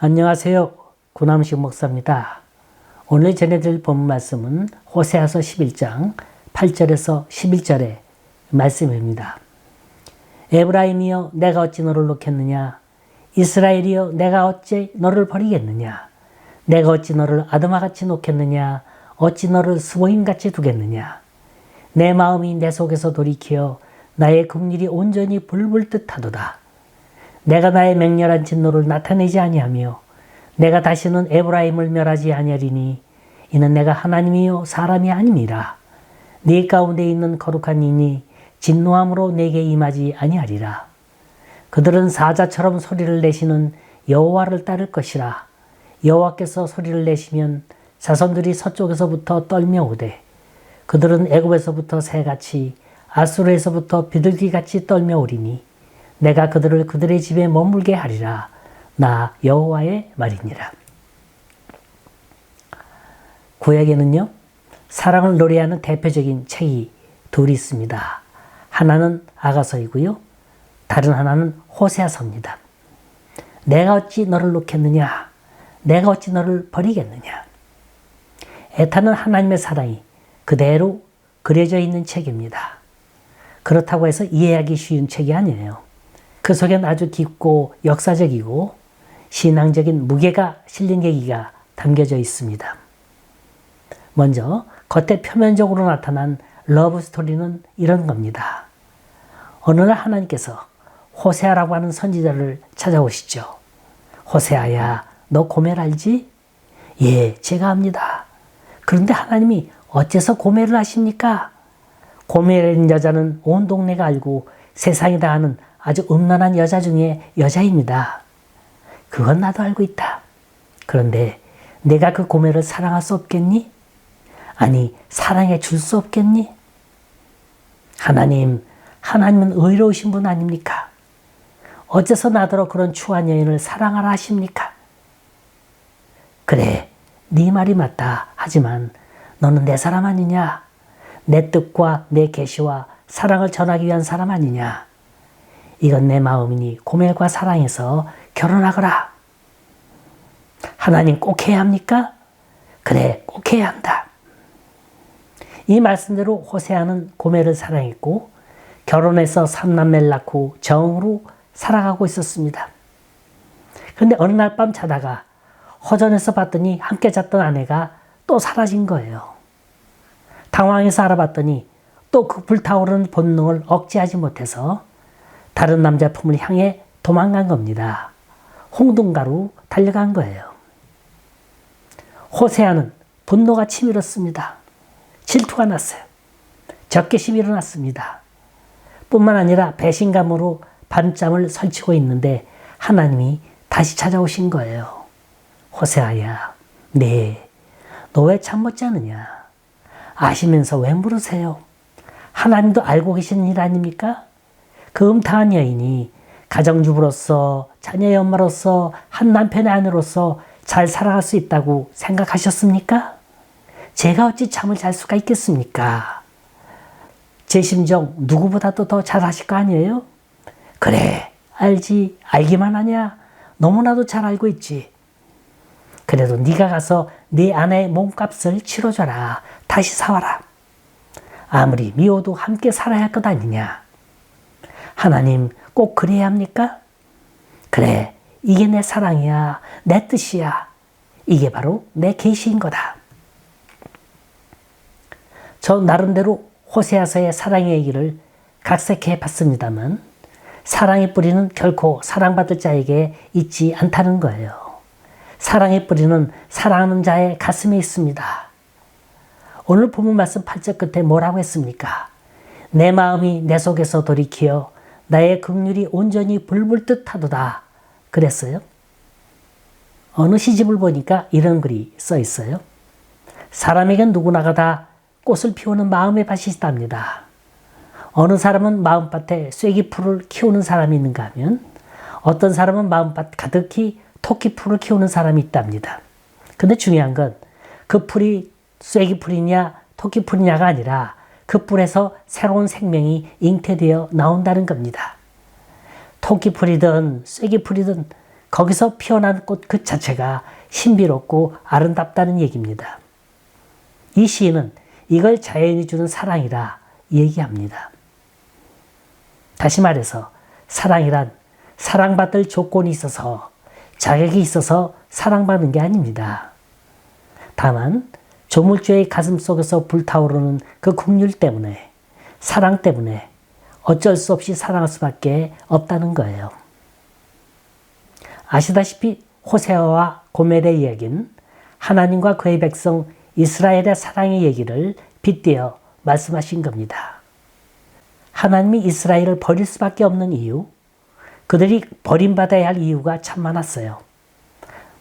안녕하세요. 구남식 목사입니다. 오늘 전해드릴 본문 말씀은 호세아서 11장 8절에서 11절의 말씀입니다. 에브라임이여 내가 어찌 너를 놓겠느냐? 이스라엘이여 내가 어찌 너를 버리겠느냐? 내가 어찌 너를 아드마같이 놓겠느냐? 어찌 너를 스보임같이 두겠느냐? 내 마음이 내 속에서 돌이켜 나의 긍휼이 온전히 불불듯 하도다. 내가 나의 맹렬한 진노를 나타내지 아니하며 내가 다시는 에브라임을 멸하지 아니하리니 이는 내가 하나님이요 사람이 아님이라. 네 가운데 있는 거룩한 이니 진노함으로 내게 임하지 아니하리라. 그들은 사자처럼 소리를 내시는 여호와를 따를 것이라. 여호와께서 소리를 내시면 자손들이 서쪽에서부터 떨며 오되 그들은 애굽에서부터 새같이 아수르에서부터 비둘기같이 떨며 오리니 내가 그들을 그들의 집에 머물게 하리라. 나 여호와의 말이니라. 구약에는요, 사랑을 노래하는 대표적인 책이 둘이 있습니다. 하나는 아가서이고요, 다른 하나는 호세아서입니다. 내가 어찌 너를 놓겠느냐? 내가 어찌 너를 버리겠느냐? 애타는 하나님의 사랑이 그대로 그려져 있는 책입니다. 그렇다고 해서 이해하기 쉬운 책이 아니에요. 그 속엔 아주 깊고 역사적이고 신앙적인 무게가 실린 계기가 담겨져 있습니다. 먼저 겉에 표면적으로 나타난 러브 스토리는 이런 겁니다. 어느 날 하나님께서 호세아라고 하는 선지자를 찾아오시죠. 호세아야, 너 고멜 알지? 예, 제가 압니다. 그런데 하나님이 어째서 고멜을 아십니까? 고멜인 여자는 온 동네가 알고 세상이 다 아는 아주 음란한 여자 중에 여자입니다. 그건 나도 알고 있다. 그런데 내가 그 고멜을 사랑할 수 없겠니? 아니, 사랑해 줄 수 없겠니? 하나님은 의로우신 분 아닙니까? 어째서 나더러 그런 추한 여인을 사랑하라 하십니까? 그래, 네 말이 맞다. 하지만 너는 내 사람 아니냐? 내 뜻과 내 계시와 사랑을 전하기 위한 사람 아니냐? 이건 내 마음이니 고멜과 사랑해서 결혼하거라. 하나님 꼭 해야 합니까? 그래, 꼭 해야 한다. 이 말씀대로 호세아는 고멜을 사랑했고 결혼해서 3남매를 낳고 정으로 살아가고 있었습니다. 그런데 어느 날 밤 자다가 허전해서 봤더니 함께 잤던 아내가 또 사라진 거예요. 당황해서 알아봤더니 또 그 불타오르는 본능을 억제하지 못해서 다른 남자 품을 향해 도망간 겁니다. 홍둥가로 달려간 거예요. 호세아는 분노가 치밀었습니다. 질투가 났어요. 적개심이 일어났습니다. 뿐만 아니라 배신감으로 밤잠을 설치고 있는데 하나님이 다시 찾아오신 거예요. 호세아야, 네, 너 왜 잠 못 자느냐? 아시면서 왜 물으세요? 하나님도 알고 계시는 일 아닙니까? 그 음탕한 여인이 가정주부로서 자녀의 엄마로서 한 남편의 아내로서 잘 살아갈 수 있다고 생각하셨습니까? 제가 어찌 잠을 잘 수가 있겠습니까? 제 심정 누구보다도 더 잘 아실 거 아니에요? 그래, 알지. 알기만 하냐? 너무나도 잘 알고 있지. 그래도 네가 가서 네 아내의 몸값을 치러줘라. 다시 사와라. 아무리 미워도 함께 살아야 할 것 아니냐? 하나님 꼭 그래야 합니까? 그래, 이게 내 사랑이야. 내 뜻이야. 이게 바로 내 계시인 거다. 저 나름대로 호세아서의 사랑의 얘기를 각색해 봤습니다만 사랑의 뿌리는 결코 사랑받을 자에게 있지 않다는 거예요. 사랑의 뿌리는 사랑하는 자의 가슴에 있습니다. 오늘 본문 말씀 8절 끝에 뭐라고 했습니까? 내 마음이 내 속에서 돌이키어 나의 긍휼이 온전히 불불듯 하도다. 그랬어요. 어느 시집을 보니까 이런 글이 써 있어요. 사람에겐 누구나가 다 꽃을 피우는 마음의 밭이 있답니다. 어느 사람은 마음밭에 쐐기풀을 키우는 사람이 있는가 하면 어떤 사람은 마음밭 가득히 토끼풀을 키우는 사람이 있답니다. 근데 중요한 건 그 풀이 쐐기풀이냐 토끼풀이냐가 아니라 그 뿔에서 새로운 생명이 잉태되어 나온다는 겁니다. 토끼풀이든 쐐기풀이든 거기서 피어난 꽃 그 자체가 신비롭고 아름답다는 얘기입니다. 이 시인은 이걸 자연이 주는 사랑이라 얘기합니다. 다시 말해서 사랑이란 사랑받을 조건이 있어서 자격이 있어서 사랑받는 게 아닙니다. 다만 조물주의 가슴 속에서 불타오르는 그 긍휼 때문에, 사랑 때문에 어쩔 수 없이 사랑할 수밖에 없다는 거예요. 아시다시피 호세아와 고멜의 이야기는 하나님과 그의 백성 이스라엘의 사랑의 얘기를 빗대어 말씀하신 겁니다. 하나님이 이스라엘을 버릴 수밖에 없는 이유, 그들이 버림받아야 할 이유가 참 많았어요.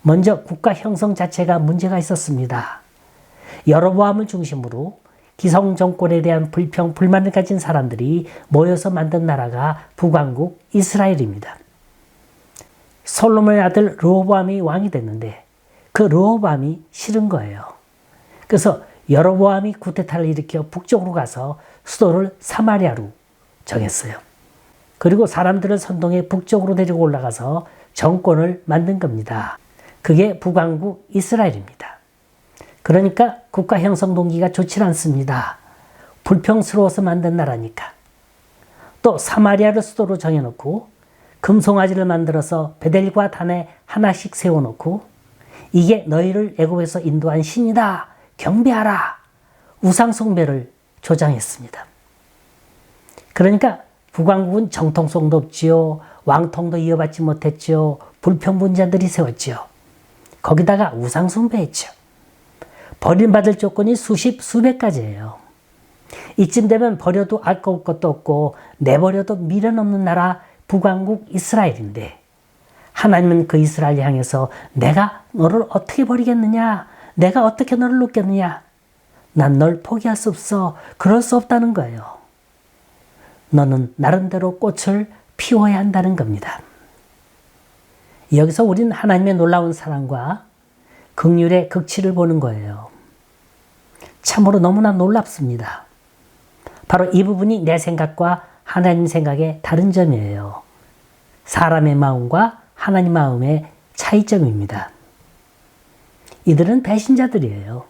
먼저 국가 형성 자체가 문제가 있었습니다. 여로보암을 중심으로 기성 정권에 대한 불평, 불만을 가진 사람들이 모여서 만든 나라가 북왕국 이스라엘입니다. 솔로몬의 아들 르호보암이 왕이 됐는데 그 르호보암이 싫은 거예요. 그래서 여로보암이 쿠데타를 일으켜 북쪽으로 가서 수도를 사마리아로 정했어요. 그리고 사람들을 선동해 북쪽으로 데리고 올라가서 정권을 만든 겁니다. 그게 북왕국 이스라엘입니다. 그러니까 국가 형성 동기가 좋지 않습니다. 불평스러워서 만든 나라니까. 또 사마리아를 수도로 정해놓고 금송아지를 만들어서 베델과 단에 하나씩 세워놓고 이게 너희를 애굽에서 인도한 신이다. 경배하라. 우상숭배를 조장했습니다. 그러니까 북왕국은 정통성도 없지요. 왕통도 이어받지 못했지요. 불평분자들이 세웠지요. 거기다가 우상숭배했죠. 버림받을 조건이 수십, 수백 가지예요. 이쯤 되면 버려도 아까울 것도 없고 내버려도 미련 없는 나라 북왕국 이스라엘인데 하나님은 그 이스라엘 향해서 내가 너를 어떻게 버리겠느냐? 내가 어떻게 너를 놓겠느냐? 난 널 포기할 수 없어. 그럴 수 없다는 거예요. 너는 나름대로 꽃을 피워야 한다는 겁니다. 여기서 우리는 하나님의 놀라운 사랑과 긍휼의 극치를 보는 거예요. 참으로 너무나 놀랍습니다. 바로 이 부분이 내 생각과 하나님 생각의 다른 점이에요. 사람의 마음과 하나님 마음의 차이점입니다. 이들은 배신자들이에요.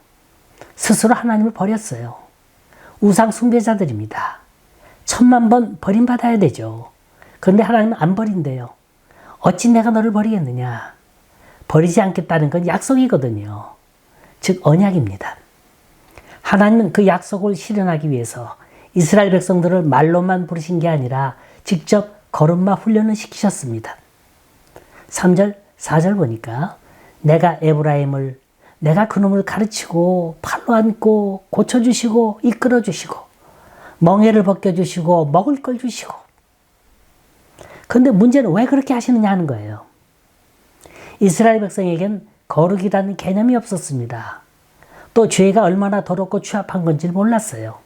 스스로 하나님을 버렸어요. 우상 숭배자들입니다. 1000만 번 버림받아야 되죠. 그런데 하나님은 안 버린대요. 어찌 내가 너를 버리겠느냐. 버리지 않겠다는 건 약속이거든요. 즉 언약입니다. 하나님은 그 약속을 실현하기 위해서 이스라엘 백성들을 말로만 부르신 게 아니라 직접 걸음마 훈련을 시키셨습니다. 3절, 4절 보니까 내가 에브라임을 내가 그놈을 가르치고 팔로 안고 고쳐주시고 이끌어주시고 멍에를 벗겨주시고 먹을 걸 주시고. 그런데 문제는 왜 그렇게 하시느냐 하는 거예요. 이스라엘 백성에겐 거룩이라는 개념이 없었습니다. 또 죄가 얼마나 더럽고 추합한 건지 몰랐어요.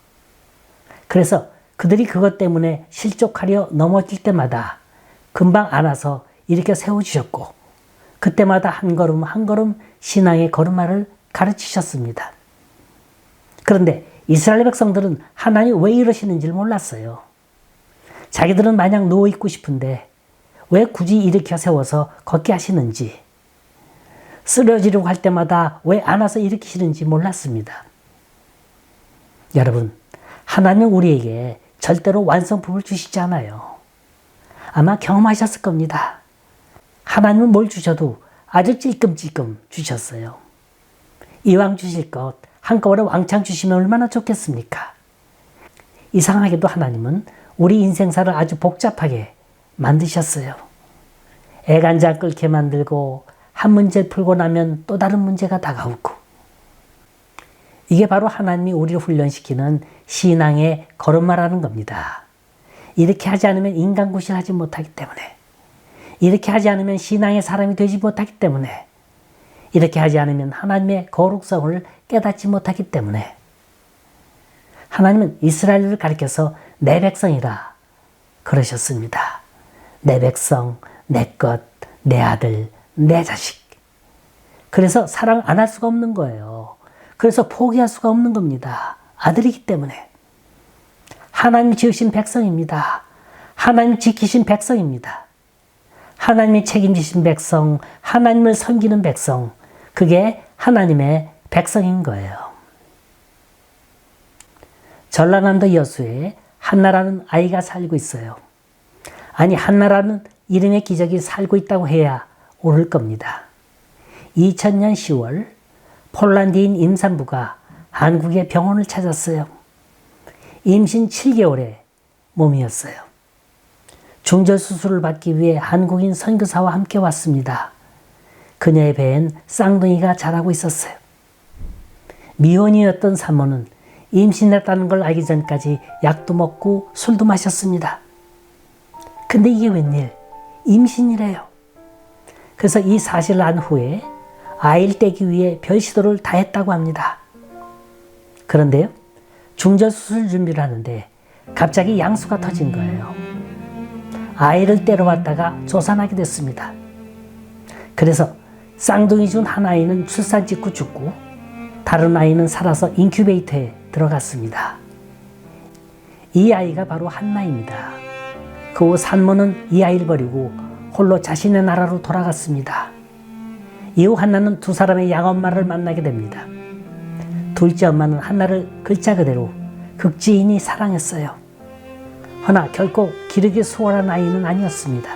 그래서 그들이 그것 때문에 실족하려 넘어질 때마다 금방 안아서 일으켜 세워주셨고 그때마다 한 걸음 한 걸음 신앙의 걸음마를 가르치셨습니다. 그런데 이스라엘 백성들은 하나님 왜 이러시는지를 몰랐어요. 자기들은 마냥 누워있고 싶은데 왜 굳이 일으켜 세워서 걷게 하시는지, 쓰러지려고 할 때마다 왜 안아서 일으키시는지 몰랐습니다. 여러분, 하나님은 우리에게 절대로 완성품을 주시지 않아요. 아마 경험하셨을 겁니다. 하나님은 뭘 주셔도 아주 찔끔찔끔 주셨어요. 이왕 주실 것 한꺼번에 왕창 주시면 얼마나 좋겠습니까? 이상하게도 하나님은 우리 인생사를 아주 복잡하게 만드셨어요. 애간장 끓게 만들고 한 문제 풀고 나면 또 다른 문제가 다가오고. 이게 바로 하나님이 우리를 훈련시키는 신앙의 걸음마라는 겁니다. 이렇게 하지 않으면 인간구실하지 못하기 때문에, 이렇게 하지 않으면 신앙의 사람이 되지 못하기 때문에, 이렇게 하지 않으면 하나님의 거룩성을 깨닫지 못하기 때문에 하나님은 이스라엘을 가리켜서 내 백성이라 그러셨습니다. 내 백성, 내 것, 내 아들, 내 자식. 그래서 사랑 안 할 수가 없는 거예요. 그래서 포기할 수가 없는 겁니다. 아들이기 때문에. 하나님 지으신 백성입니다. 하나님 지키신 백성입니다. 하나님이 책임지신 백성, 하나님을 섬기는 백성, 그게 하나님의 백성인 거예요. 전라남도 여수에 한나라는 아이가 살고 있어요. 아니, 한나라는 이름의 기적이 살고 있다고 해야 옳을 겁니다. 2000년 10월 폴란드인 임산부가 한국의 병원을 찾았어요. 임신 7개월의 몸이었어요. 중절 수술을 받기 위해 한국인 선교사와 함께 왔습니다. 그녀의 배엔 쌍둥이가 자라고 있었어요. 미혼이었던 산모는 임신했다는 걸 알기 전까지 약도 먹고 술도 마셨습니다. 근데 이게 웬일? 임신이래요. 그래서 이 사실을 안 후에 아이를 떼기 위해 별 시도를 다 했다고 합니다. 그런데요, 중절 수술 준비를 하는데 갑자기 양수가 터진 거예요. 아이를 떼러 왔다가 조산하게 됐습니다. 그래서 쌍둥이 중 한 아이는 출산 직후 죽고 다른 아이는 살아서 인큐베이터에 들어갔습니다. 이 아이가 바로 한나입니다. 그 후 산모는 이 아이를 버리고 홀로 자신의 나라로 돌아갔습니다. 이후 한나는 두 사람의 양엄마를 만나게 됩니다. 둘째 엄마는 한나를 글자 그대로 극지인이 사랑했어요. 허나 결코 기르기 수월한 아이는 아니었습니다.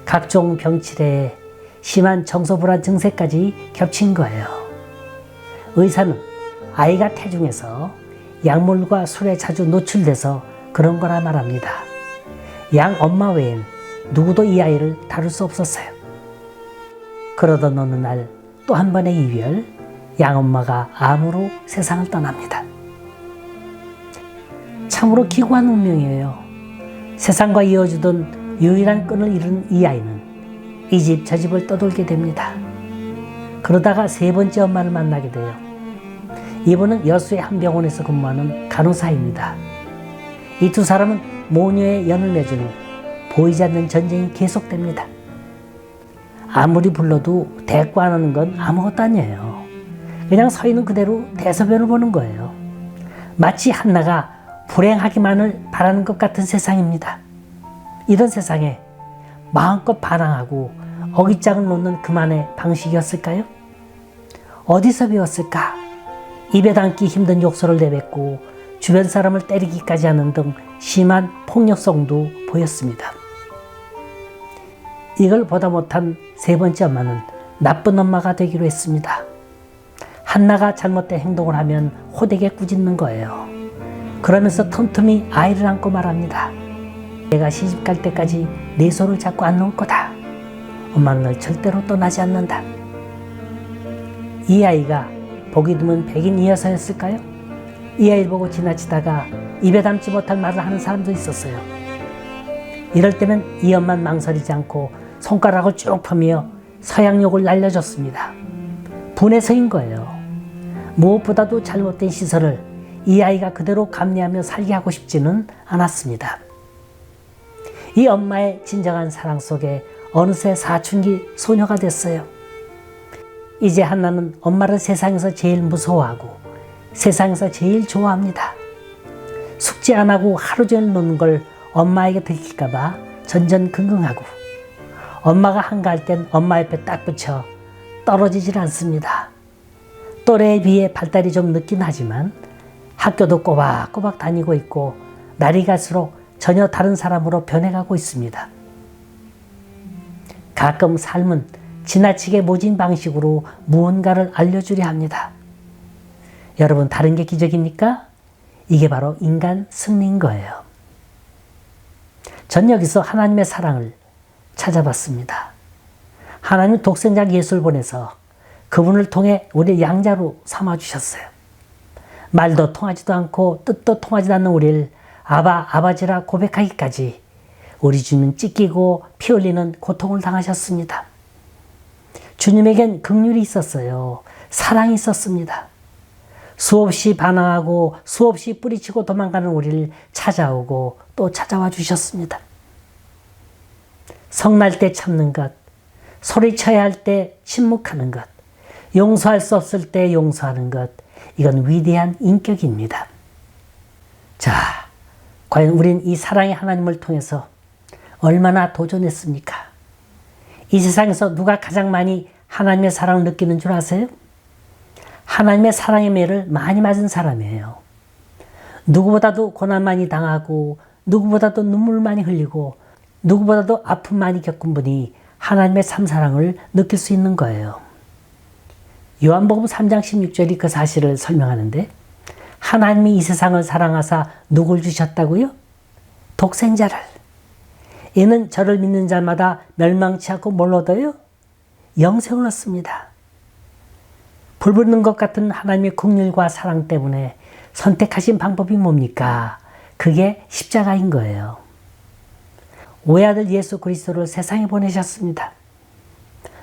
각종 병치레에 심한 정서불안 증세까지 겹친 거예요. 의사는 아이가 태중에서 약물과 술에 자주 노출돼서 그런 거라 말합니다. 양 엄마 외엔 누구도 이 아이를 다룰 수 없었어요. 그러던 어느 날 또 한 번의 이별, 양 엄마가 암으로 세상을 떠납니다. 참으로 기구한 운명이에요. 세상과 이어주던 유일한 끈을 잃은 이 아이는 이 집 저 집을 떠돌게 됩니다. 그러다가 세 번째 엄마를 만나게 돼요. 이분은 여수의 한 병원에서 근무하는 간호사입니다. 이 두 사람은 모녀의 연을 맺은 후 보이지 않는 전쟁이 계속됩니다. 아무리 불러도 대꾸 안 하는 건 아무것도 아니에요. 그냥 서 있는 그대로 대소변을 보는 거예요. 마치 한나가 불행하기만을 바라는 것 같은 세상입니다. 이런 세상에 마음껏 반항하고 어깃장을 놓는 그만의 방식이었을까요? 어디서 배웠을까? 입에 담기 힘든 욕설을 내뱉고 주변 사람을 때리기까지 하는 등 심한 폭력성도 보였습니다. 이걸 보다 못한 세 번째 엄마는 나쁜 엄마가 되기로 했습니다. 한나가 잘못된 행동을 하면 호되게 꾸짖는 거예요. 그러면서 틈틈이 아이를 안고 말합니다. 내가 시집 갈 때까지 내 손을 잡고 안 놓을 거다. 엄마는 널 절대로 떠나지 않는다. 이 아이가 보기 드문 백인 이여사였을까요? 이 아이를 보고 지나치다가 입에 담지 못할 말을 하는 사람도 있었어요. 이럴 때면 이 엄마는 망설이지 않고 손가락을 쭉 펴며 서양욕을 날려줬습니다. 분해서인 거예요. 무엇보다도 잘못된 시설을 이 아이가 그대로 감내하며 살게 하고 싶지는 않았습니다. 이 엄마의 진정한 사랑 속에 어느새 사춘기 소녀가 됐어요. 이제 한나는 엄마를 세상에서 제일 무서워하고 세상에서 제일 좋아합니다. 숙제 안 하고 하루 종일 노는 걸 엄마에게 들킬까봐 전전긍긍하고 엄마가 한가할 땐 엄마 옆에 딱 붙여 떨어지질 않습니다. 또래에 비해 발달이 좀 늦긴 하지만 학교도 꼬박꼬박 다니고 있고 날이 갈수록 전혀 다른 사람으로 변해가고 있습니다. 가끔 삶은 지나치게 모진 방식으로 무언가를 알려주려 합니다. 여러분, 다른 게 기적입니까? 이게 바로 인간 승리인 거예요. 전 여기서 하나님의 사랑을 찾아봤습니다. 하나님 독생자 예수를 보내서 그분을 통해 우리를 양자로 삼아주셨어요. 말도 통하지도 않고 뜻도 통하지 않는 우리를 아바지라 고백하기까지 우리 주님은 찢기고 피 흘리는 고통을 당하셨습니다. 주님에겐 긍휼이 있었어요. 사랑이 있었습니다. 수없이 반항하고 수없이 뿌리치고 도망가는 우리를 찾아오고 또 찾아와 주셨습니다. 성날 때 참는 것, 소리쳐야 할 때 침묵하는 것, 용서할 수 없을 때 용서하는 것, 이건 위대한 인격입니다. 자, 과연 우린 이 사랑의 하나님을 통해서 얼마나 도전했습니까? 이 세상에서 누가 가장 많이 하나님의 사랑을 느끼는 줄 아세요? 하나님의 사랑의 매를 많이 맞은 사람이에요. 누구보다도 고난 많이 당하고 누구보다도 눈물 많이 흘리고 누구보다도 아픔 많이 겪은 분이 하나님의 참사랑을 느낄 수 있는 거예요. 요한복음 3장 16절이 그 사실을 설명하는데 하나님이 이 세상을 사랑하사 누굴 주셨다고요? 독생자를. 이는 저를 믿는 자마다 멸망치 않고 뭘 얻어요? 영생을 얻습니다. 불붙는 것 같은 하나님의 긍휼과 사랑 때문에 선택하신 방법이 뭡니까? 그게 십자가인 거예요. 외아들 예수 그리스도를 세상에 보내셨습니다.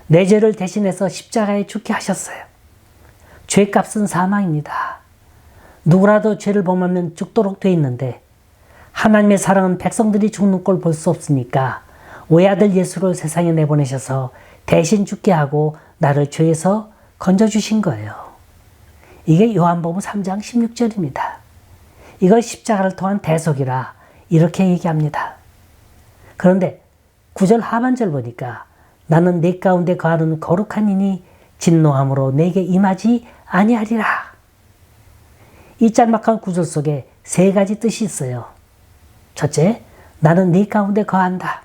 내 죄를 대신해서 십자가에 죽게 하셨어요. 죄값은 사망입니다. 누구라도 죄를 범하면 죽도록 돼 있는데 하나님의 사랑은 백성들이 죽는 꼴 볼 수 없으니까 외아들 예수를 세상에 내보내셔서 대신 죽게 하고 나를 죄에서 건져주신 거예요. 이게 요한복음 3장 16절입니다. 이걸 십자가를 통한 대속이라 이렇게 얘기합니다. 그런데 9절 하반절 보니까 나는 내 가운데 거하는 거룩한 이니 진노함으로 내게 임하지 아니하리라. 이 짤막한 구절 속에 세 가지 뜻이 있어요. 첫째, 나는 네 가운데 거한다.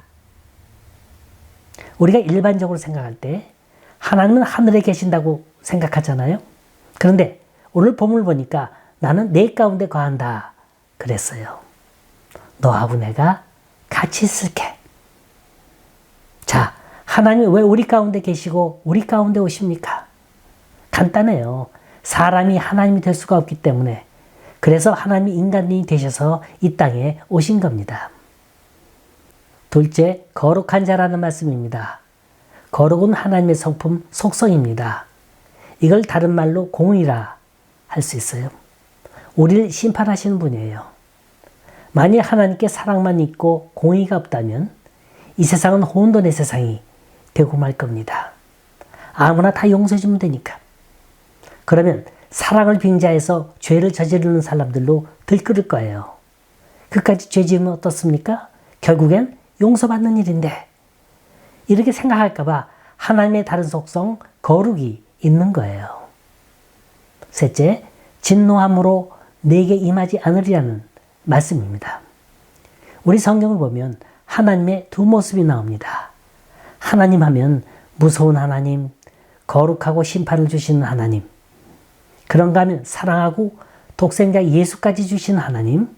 우리가 일반적으로 생각할 때 하나님은 하늘에 계신다고 생각하잖아요. 그런데 오늘 본문을 보니까 나는 네 가운데 거한다 그랬어요. 너하고 내가 같이 있을게. 자, 하나님이 왜 우리 가운데 계시고 우리 가운데 오십니까? 간단해요. 사람이 하나님이 될 수가 없기 때문에 그래서 하나님이 인간이 되셔서 이 땅에 오신 겁니다. 둘째, 거룩한 자라는 말씀입니다. 거룩은 하나님의 성품, 속성입니다. 이걸 다른 말로 공의라 할 수 있어요. 우리를 심판하시는 분이에요. 만일 하나님께 사랑만 있고 공의가 없다면 이 세상은 혼돈의 세상이 되고 말 겁니다. 아무나 다 용서해 주면 되니까. 그러면 사랑을 빙자해서 죄를 저지르는 사람들로 들끓을 거예요. 그까지 죄 지으면 어떻습니까? 결국엔 용서받는 일인데 이렇게 생각할까봐 하나님의 다른 속성 거룩이 있는 거예요. 셋째, 진노함으로 내게 임하지 않으리라는 말씀입니다. 우리 성경을 보면 하나님의 두 모습이 나옵니다. 하나님 하면 무서운 하나님, 거룩하고 심판을 주시는 하나님. 그런가 하면 사랑하고 독생자 예수까지 주신 하나님.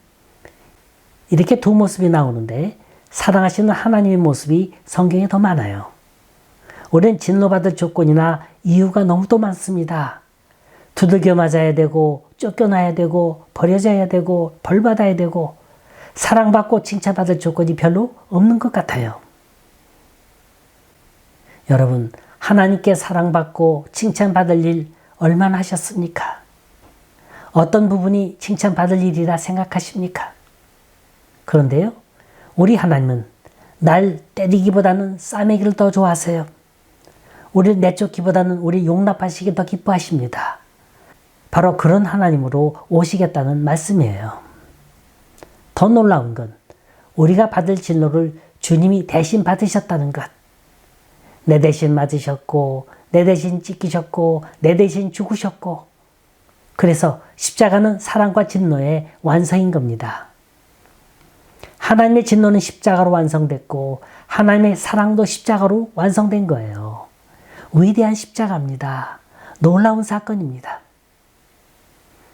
이렇게 두 모습이 나오는데 사랑하시는 하나님의 모습이 성경에 더 많아요. 우리는 진노받을 조건이나 이유가 너무도 많습니다. 두들겨 맞아야 되고 쫓겨나야 되고 버려져야 되고 벌받아야 되고 사랑받고 칭찬받을 조건이 별로 없는 것 같아요. 여러분, 하나님께 사랑받고 칭찬받을 일 얼마나 하셨습니까? 어떤 부분이 칭찬받을 일이라 생각하십니까? 그런데요, 우리 하나님은 날 때리기보다는 싸매기를 더 좋아하세요. 우리를 내쫓기보다는 우리 용납하시기 더 기뻐하십니다. 바로 그런 하나님으로 오시겠다는 말씀이에요. 더 놀라운 건 우리가 받을 진노를 주님이 대신 받으셨다는 것. 내 대신 맞으셨고 내 대신 찢기셨고 내 대신 죽으셨고 그래서 십자가는 사랑과 진노의 완성인 겁니다. 하나님의 진노는 십자가로 완성됐고 하나님의 사랑도 십자가로 완성된 거예요. 위대한 십자가입니다. 놀라운 사건입니다.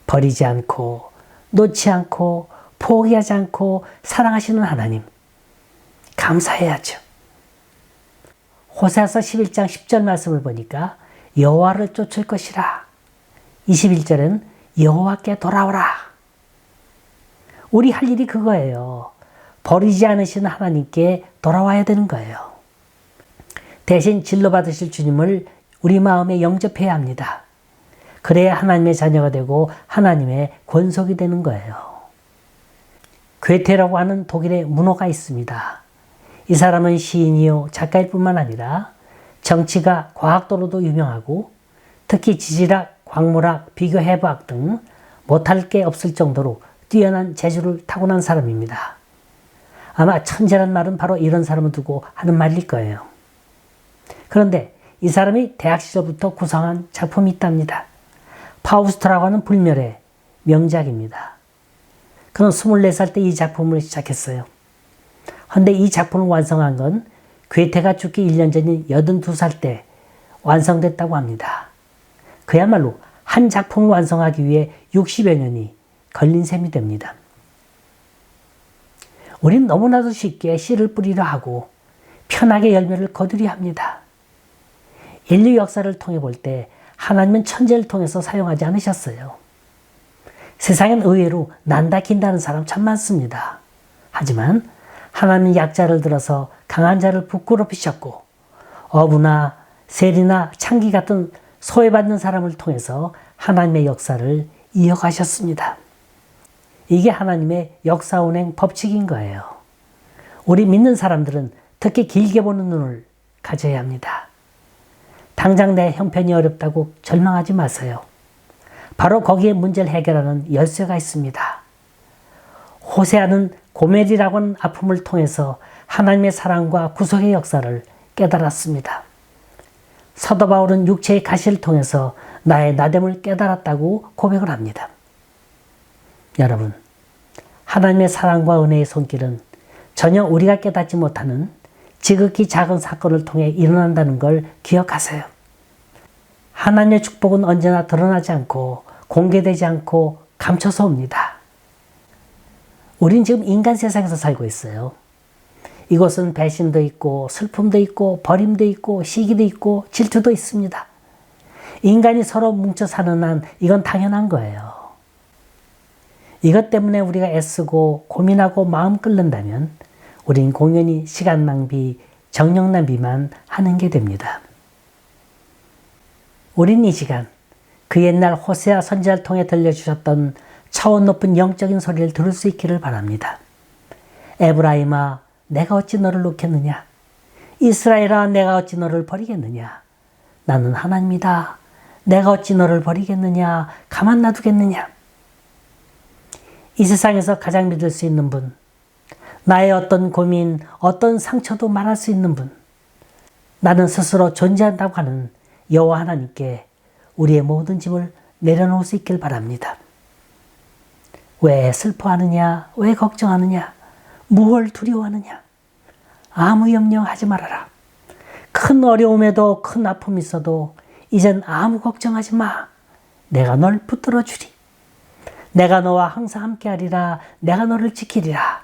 버리지 않고 놓지 않고 포기하지 않고 사랑하시는 하나님 감사해야죠. 호세아서 11장 10절 말씀을 보니까 여호와를 쫓을 것이라. 21절은 여호와께 돌아오라. 우리 할 일이 그거예요. 버리지 않으시는 하나님께 돌아와야 되는 거예요. 대신 진로 받으실 주님을 우리 마음에 영접해야 합니다. 그래야 하나님의 자녀가 되고 하나님의 권속이 되는 거예요. 괴테라고 하는 독일의 문호가 있습니다. 이 사람은 시인이요 작가일 뿐만 아니라 정치가 과학도로도 유명하고 특히 지질학, 광물학, 비교해부학 등 못할 게 없을 정도로 뛰어난 재주를 타고난 사람입니다. 아마 천재란 말은 바로 이런 사람을 두고 하는 말일 거예요. 그런데 이 사람이 대학 시절부터 구상한 작품이 있답니다. 파우스트라고 하는 불멸의 명작입니다. 그는 24살 때 이 작품을 시작했어요. 그런데 이 작품을 완성한 건 괴테가 죽기 1년 전인 82살 때 완성됐다고 합니다. 그야말로 한 작품을 완성하기 위해 60여 년이 걸린 셈이 됩니다. 우린 너무나도 쉽게 씨를 뿌리려 하고 편하게 열매를 거두려 합니다. 인류 역사를 통해 볼 때 하나님은 천재를 통해서 사용하지 않으셨어요. 세상엔 의외로 난다 긴다는 사람 참 많습니다. 하지만 하나님은 약자를 들어서 강한 자를 부끄럽히셨고 어부나 세리나 창기 같은 소외받는 사람을 통해서 하나님의 역사를 이어가셨습니다. 이게 하나님의 역사 운행 법칙인 거예요. 우리 믿는 사람들은 특히 길게 보는 눈을 가져야 합니다. 당장 내 형편이 어렵다고 절망하지 마세요. 바로 거기에 문제를 해결하는 열쇠가 있습니다. 호세아는 고멜이라고 하는 아픔을 통해서 하나님의 사랑과 구속의 역사를 깨달았습니다. 사도 바울은 육체의 가시를 통해서 나의 나됨을 깨달았다고 고백을 합니다. 여러분, 하나님의 사랑과 은혜의 손길은 전혀 우리가 깨닫지 못하는 지극히 작은 사건을 통해 일어난다는 걸 기억하세요. 하나님의 축복은 언제나 드러나지 않고 공개되지 않고 감춰서 옵니다. 우린 지금 인간 세상에서 살고 있어요. 이곳은 배신도 있고 슬픔도 있고 버림도 있고 시기도 있고 질투도 있습니다. 인간이 서로 뭉쳐 사는 한 이건 당연한 거예요. 이것 때문에 우리가 애쓰고 고민하고 마음 끓는다면 우린 공연히 시간 낭비, 정력 낭비만 하는 게 됩니다. 우린 이 시간 그 옛날 호세아 선지자를 통해 들려주셨던 차원 높은 영적인 소리를 들을 수 있기를 바랍니다. 에브라임아, 내가 어찌 너를 놓겠느냐? 이스라엘아, 내가 어찌 너를 버리겠느냐? 나는 하나님이다. 내가 어찌 너를 버리겠느냐? 가만 놔두겠느냐? 이 세상에서 가장 믿을 수 있는 분, 나의 어떤 고민, 어떤 상처도 말할 수 있는 분, 나는 스스로 존재한다고 하는 여호와 하나님께 우리의 모든 짐을 내려놓을 수 있길 바랍니다. 왜 슬퍼하느냐? 왜 걱정하느냐? 무엇을 두려워하느냐? 아무 염려하지 말아라. 큰 어려움에도 큰 아픔이 있어도 이젠 아무 걱정하지 마. 내가 널 붙들어 주리. 내가 너와 항상 함께하리라. 내가 너를 지키리라.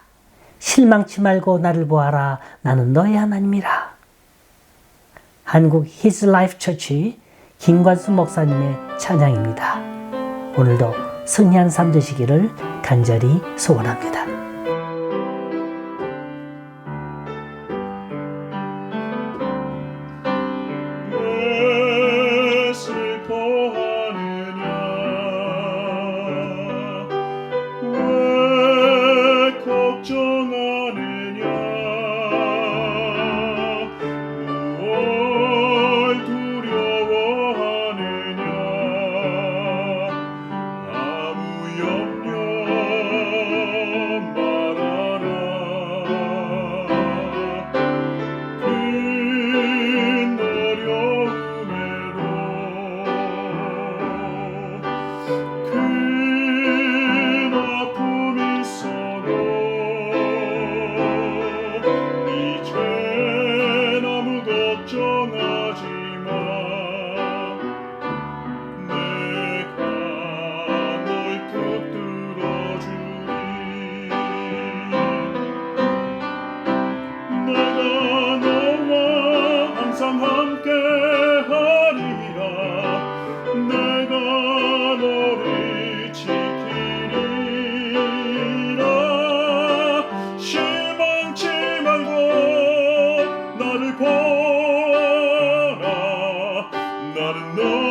실망치 말고 나를 보아라. 나는 너의 하나님이라. 한국 His Life Church 김관수 목사님의 찬양입니다. 오늘도 승리한 삶 되시기를 간절히 소원합니다. 왜 슬퍼하느냐 왜 걱정하느냐 무얼 두려워하느냐 아무 염려 말아라 큰 어려움에도 큰 아픔이 있어도 이젠 아무 걱정하지 마 내가 널 붙들어 주리 내가 너와 항상 함께 하리라 내가 너를 지키리라 실망치 말고 나를 보라 나는 너